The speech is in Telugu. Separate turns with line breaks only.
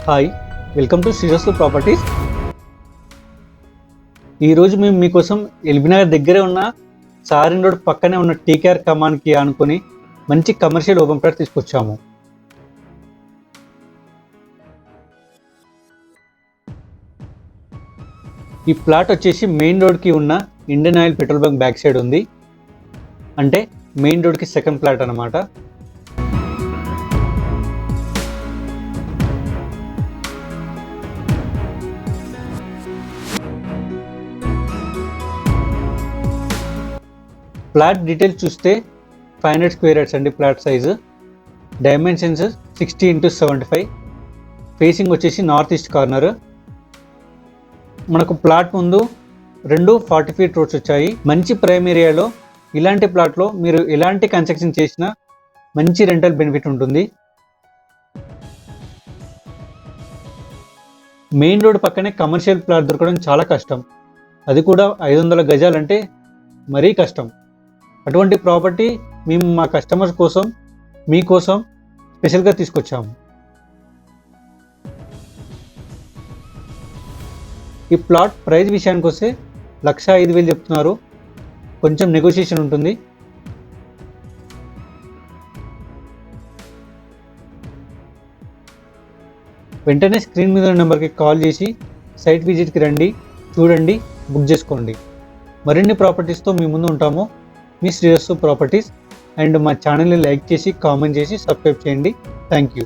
Hi, welcome to Srirastu properties. ఈరోజు మేము మీకోసం ఎల్బీనగర్ దగ్గరే ఉన్న సారిన్ రోడ్ పక్కనే ఉన్న టీకేఆర్ కమాన్కి ఆనుకొని మంచి కమర్షియల్ ఓపెన్ ప్లాట్ తీసుకొచ్చాము. ఈ ప్లాట్ వచ్చేసి మెయిన్ రోడ్కి ఉన్న Indian oil petrol bunk back side ఉంది. అంటే మెయిన్ రోడ్కి సెకండ్ ప్లాట్ అన్నమాట. ప్లాట్ డీటెయిల్స్ చూస్తే 500 స్క్వేర్ యార్డ్స్ అండి plot size. Dimensions 60x75. Facing వచ్చేసి నార్త్ ఈస్ట్ కార్నర్. మనకు ప్లాట్ ముందు 2 40 ఫీట్ రోడ్స్ వచ్చాయి. మంచి ప్రైమ్ ఏరియాలో ఇలాంటి ప్లాట్లో మీరు ఎలాంటి కన్స్ట్రక్షన్ చేసినా మంచి రెంటల్ బెనిఫిట్ ఉంటుంది. మెయిన్ రోడ్ పక్కనే కమర్షియల్ ప్లాట్ దొరకడం చాలా కష్టం. అది కూడా 500 గజాలంటే మరీ కష్టం. అటువంటి ప్రాపర్టీ మేము మా కస్టమర్స్ కోసం మీకోసం స్పెషల్గా తీసుకొచ్చాము. ఈ ప్లాట్ ప్రైస్ విషయానికి వస్తే 1,05,000 చెప్తున్నారు. కొంచెం నెగోషియేషన్ ఉంటుంది. వెంటనే స్క్రీన్ మీద ఉన్న నెంబర్కి కాల్ చేసి సైట్ విజిట్కి రండి, చూడండి, బుక్ చేసుకోండి. మరిన్ని ప్రాపర్టీస్తో మీ ముందు ఉంటాము. మీ శ్రీరస్తు ప్రాపర్టీస్. అండ్ మా ఛానల్ని లైక్ చేసి కామెంట్ చేసి సబ్స్క్రైబ్ చేయండి. Thank you.